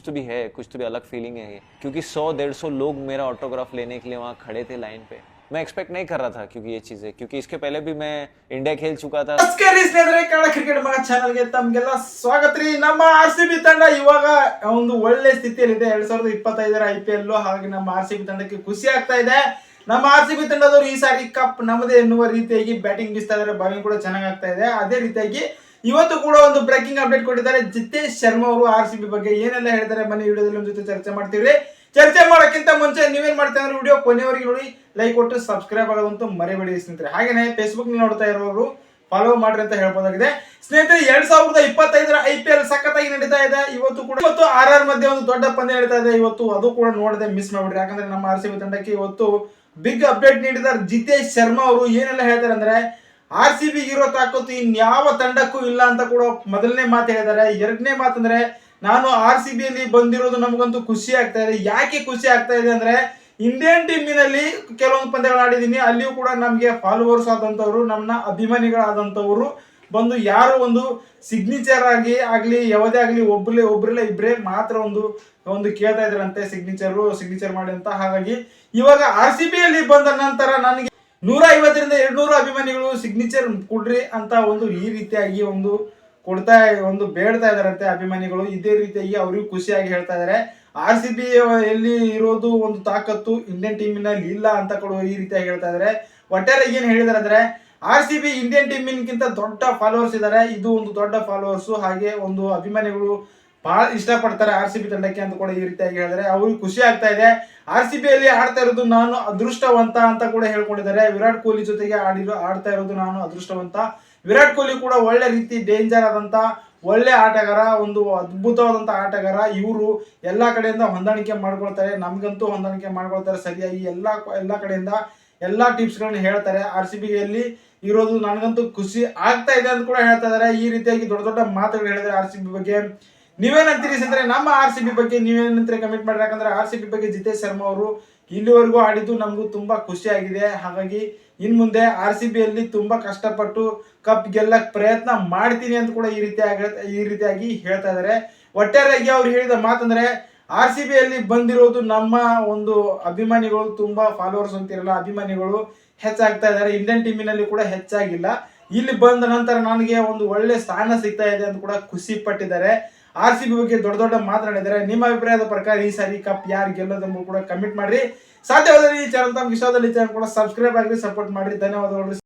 तो भी है, कुछ तो भी अलग फीलिंग है ये, क्योंकि 100-150 लोग मेरा ऑटोग्राफ लेने के लिए वहाँ खड़े थे लाइन पे। मैं एक्सपेक्ट नहीं कर रहा था क्योंकि ये चीजें, क्योंकि इसके पहले भी मैं इंडिया खेल चुका था। ಸ್ನೇಹಿತರೆ, ಕನ್ನಡ ಕ್ರಿಕೆಟ್ ಮಗ ಚಾನಲ್ಗೆ ತಮಗೆಲ್ಲ ಸ್ವಾಗತ ರೀ. ನಮ್ಮ RCB ತಂಡ ಇವಾಗ ಒಂದು ಒಳ್ಳೆ ಸ್ಥಿತಿಯಲ್ಲಿದೆ. 2025ರ IPL ಹಾಗೆ ನಮ್ಮ RCB ತಂಡಕ್ಕೆ ಖುಷಿ ಆಗ್ತಾ ಇದೆ. ನಮ್ಮ RCB ತಂಡದವರು ಈ ಸಾರಿ ಕಪ್ ನಮ್ಮದೇ ಎನ್ನುವ ರೀತಿಯಾಗಿ ಬ್ಯಾಟಿಂಗ್ ಬೀಸ್ತಾ ಇದ್ದಾರೆ. ಬಾಲಿಂಗ್ ಕೂಡ ಚೆನ್ನಾಗಿ ಆಗ್ತಾ ಇದೆ. ಅದೇ ರೀತಿಯಾಗಿ ಇವತ್ತು ಕೂಡ ಒಂದು ಬ್ರೇಕಿಂಗ್ ಅಪ್ಡೇಟ್ ಕೊಟ್ಟಿದ್ದಾರೆ. ಜಿತೇಶ್ ಶರ್ಮಾ ಅವರು RCB ಬಗ್ಗೆ ಏನೆಲ್ಲ ಹೇಳ್ತಾರೆ ಬನ್ನಿ ವಿಡಿಯೋದಲ್ಲಿ ನಮ್ಮ ಜೊತೆ ಚರ್ಚೆ ಮಾಡ್ತೀವಿ. ಚರ್ಚೆ ಮಾಡೋಕ್ಕಿಂತ ಮುಂಚೆ ನೀವೇನ್ ಮಾಡ್ತಾ ಇದ್ರೆ ವಿಡಿಯೋ ಕೊನೆಯವರೆಗೆ ನೋಡಿ, ಲೈಕ್ ಕೊಟ್ಟು ಸಬ್ಸ್ಕ್ರೈಬ್ ಆಗೋದಂತೂ ಮರಿಬೇಡಿ ಸ್ನೇಹಿತರೆ. ಹಾಗೇನೆ ಫೇಸ್ಬುಕ್ ನೋಡ್ತಾ ಇರೋರು ಫಾಲೋ ಮಾಡ್ರಿ ಅಂತ ಹೇಳ್ಬೋದಾಗಿದೆ. ಸ್ನೇಹಿತರೆ, 2025ರ IPL ಸಖತ್ತಾಗಿ ನಡೀತಾ ಇದೆ. ಇವತ್ತು RR ಮಧ್ಯೆ ಒಂದು ದೊಡ್ಡ ಪಂದ್ಯ ನಡೀತಾ ಇದೆ. ಇವತ್ತು ಅದು ಕೂಡ ನೋಡದೆ ಮಿಸ್ ಮಾಡ್ಬಿಡ್ರಿ. ಯಾಕಂದ್ರೆ ನಮ್ಮ RCB ತಂಡಕ್ಕೆ ಇವತ್ತು ಬಿಗ್ ಅಪ್ಡೇಟ್ ನೀಡಿದ್ದಾರೆ ಜಿತೇಶ್ ಶರ್ಮಾ ಅವರು. ಏನೆಲ್ಲ ಹೇಳ್ತಾರೆ ಅಂದ್ರೆ RCB ಇರೋ ತಾಕತ್ತು ಇನ್ಯಾವ ತಂಡಕ್ಕೂ ಇಲ್ಲ ಅಂತ ಕೂಡ ಮೊದಲನೇ ಮಾತು ಹೇಳಿದ್ದಾರೆ. ಎರಡನೇ ಮಾತಂದ್ರೆ ನಾನು RCB ಅಲ್ಲಿ ಬಂದಿರೋದು ನಮಗಂತೂ ಖುಷಿ ಆಗ್ತಾ ಇದೆ. ಯಾಕೆ ಖುಷಿ ಆಗ್ತಾ ಇದೆ ಅಂದ್ರೆ ಇಂಡಿಯನ್ ಟೀಮಿನಲ್ಲಿ ಕೆಲವೊಂದು ಪಂದ್ಯಗಳು ಆಡಿದೀನಿ, ಅಲ್ಲಿಯೂ ಕೂಡ ನಮ್ಗೆ ಫಾಲೋವರ್ಸ್ ಆದಂತವ್ರು, ನಮ್ಮ ಅಭಿಮಾನಿಗಳಾದಂತವ್ರು ಬಂದು ಯಾರು ಒಂದು ಸಿಗ್ನೇಚರ್ ಆಗ್ಲಿ ಯಾವುದೇ ಆಗ್ಲಿ ಒಬ್ರಿಲ್ಲ ಇಬ್ರೇ ಮಾತ್ರ ಒಂದು ಕೇಳ್ತಾ ಇದ್ರಂತೆ ಸಿಗ್ನೇಚರ್ ಮಾಡಿ ಅಂತ. ಹಾಗಾಗಿ ಇವಾಗ RCB ಅಲ್ಲಿ ಬಂದ ನಂತರ ನನಗೆ 150ರಿಂದ 200 ಅಭಿಮಾನಿಗಳು ಸಿಗ್ನೇಚರ್ ಕೊಡ್ರಿ ಅಂತ ಈ ರೀತಿಯಾಗಿ ಬೇಡ್ತಾ ಇದಾರಂತೆ ಅಭಿಮಾನಿಗಳು. ಇದೇ ರೀತಿಯಾಗಿ ಅವ್ರಿಗೂ ಖುಷಿಯಾಗಿ ಹೇಳ್ತಾ ಇದಾರೆ. RCB ಎಲ್ಲಿ ಇರೋದು ಒಂದು ತಾಕತ್ತು ಇಂಡಿಯನ್ ಟೀಮಿನಲ್ಲಿ ಇಲ್ಲ ಅಂತ ಕೂಡ ಈ ರೀತಿಯಾಗಿ ಹೇಳ್ತಾ ಇದಾರೆ. ಒಟ್ಟಾರೆ ಏನ್ ಹೇಳಿದಾರೆ ಅಂದ್ರೆ RCB ಇಂಡಿಯನ್ ಟೀಮಿನ್ಗಿಂತ ದೊಡ್ಡ ಫಾಲೋವರ್ಸ್ ಇದಾರೆ. ಇದು ಒಂದು ದೊಡ್ಡ ಫಾಲೋವರ್ಸ್, ಹಾಗೆ ಒಂದು ಅಭಿಮಾನಿಗಳು ಬಹಳ ಇಷ್ಟಪಡ್ತಾರೆ RCB ತಂಡಕ್ಕೆ ಅಂತ ಕೂಡ ಈ ರೀತಿಯಾಗಿ ಹೇಳಿದರೆ ಅವ್ರಿಗೆ ಖುಷಿ ಆಗ್ತಾ ಇದೆ. RCB ಅಲ್ಲಿ ಆಡ್ತಾ ಇರೋದು ನಾನು ಅದೃಷ್ಟವಂತ ಅಂತ ಕೂಡ ಹೇಳ್ಕೊಂಡಿದ್ದಾರೆ. ವಿರಾಟ್ ಕೊಹ್ಲಿ ಜೊತೆಗೆ ಆಡ್ತಾ ಇರೋದು ನಾನು ಅದೃಷ್ಟವಂತ. ವಿರಾಟ್ ಕೊಹ್ಲಿ ಕೂಡ ಒಳ್ಳೆ ರೀತಿ ಡೇಂಜರ್ ಆದಂತ ಒಳ್ಳೆ ಆಟಗಾರ, ಒಂದು ಅದ್ಭುತವಾದಂತ ಆಟಗಾರ. ಇವರು ಎಲ್ಲಾ ಕಡೆಯಿಂದ ಹೊಂದಾಣಿಕೆ ಮಾಡ್ಕೊಳ್ತಾರೆ, ನಮ್ಗಂತೂ ಹೊಂದಾಣಿಕೆ ಮಾಡ್ಕೊಳ್ತಾರೆ ಸರಿಯಾಗಿ. ಎಲ್ಲಾ ಕಡೆಯಿಂದ ಎಲ್ಲಾ ಟಿಪ್ಸ್ ಗಳನ್ನ ಹೇಳ್ತಾರೆ. RCB ಯಲ್ಲಿ ಇರೋದು ನನಗಂತೂ ಖುಷಿ ಆಗ್ತಾ ಇದೆ ಅಂತ ಕೂಡ ಹೇಳ್ತಾ ಇದಾರೆ. ಈ ರೀತಿಯಾಗಿ ದೊಡ್ಡ ದೊಡ್ಡ ಮಾತುಗಳು ಹೇಳಿದ್ರೆ RCB ಬಗ್ಗೆ. ನೀವೇನಂತೀರಿ ಅಂದ್ರೆ ನಮ್ಮ RCB ಬಗ್ಗೆ ನೀವೇನಂತೀರಿ ಕಮೆಂಟ್ ಮಾಡ್ರಿ. ಯಾಕಂದ್ರೆ RCB ಬಗ್ಗೆ ಜಿತೇಶ್ ಶರ್ಮಾ ಅವರು ಇಲ್ಲಿವರೆಗೂ ಆಡಿದ್ದು ನಮಗೂ ತುಂಬಾ ಖುಷಿ ಆಗಿದೆ. ಹಾಗಾಗಿ ಇನ್ ಮುಂದೆ RCB ಯಲ್ಲಿ ತುಂಬಾ ಕಷ್ಟಪಟ್ಟು ಕಪ್ ಗೆಲ್ಲಕ್ ಪ್ರಯತ್ನ ಮಾಡ್ತೀನಿ ಅಂತ ಕೂಡ ಈ ರೀತಿಯಾಗಿ ಹೇಳ್ತಾ ಇದಾರೆ. ಒಟ್ಟಾರೆಯಾಗಿ ಅವ್ರು ಹೇಳಿದ ಮಾತಂದ್ರೆ RCB ಯಲ್ಲಿ ಬಂದಿರೋದು ನಮ್ಮ ಒಂದು ಅಭಿಮಾನಿಗಳು, ತುಂಬಾ ಫಾಲೋವರ್ಸ್ ಅಂತಿರಲ್ಲ ಅಭಿಮಾನಿಗಳು ಹೆಚ್ಚಾಗ್ತಾ ಇದಾರೆ. ಇಂಡಿಯನ್ ಟೀಮಿನಲ್ಲಿ ಕೂಡ ಹೆಚ್ಚಾಗಿಲ್ಲ. ಇಲ್ಲಿ ಬಂದ ನಂತರ ನನಗೆ ಒಂದು ಒಳ್ಳೆ ಸ್ಥಾನ ಸಿಗ್ತಾ ಇದೆ ಅಂತ ಕೂಡ ಖುಷಿ ಪಟ್ಟಿದ್ದಾರೆ. RCB ಬಗ್ಗೆ ದೊಡ್ಡ ಮಾತನಾಡಿದ್ದಾರೆ. ನಿಮ್ಮ ಅಭಿಪ್ರಾಯದ ಪ್ರಕಾರ ಈ ಸಾರಿ ಕಪ್ ಯಾರು ಗೆಲ್ಲೋದನ್ನು ಕೂಡ ಕಮೆಂಟ್ ಮಾಡ್ರಿ. ಸಾಧ್ಯವಾದರೆ ಈ ಚಾನಲ್ ತಮ್ಗೆ ಇಷ್ಟವಾದಲ್ಲಿ ಚಾನಲ್ ಕೂಡ ಸಬ್ಸ್ಕ್ರೈಬ್ ಆಗಿ ಸಪೋರ್ಟ್ ಮಾಡ್ರಿ. ಧನ್ಯವಾದಗಳು.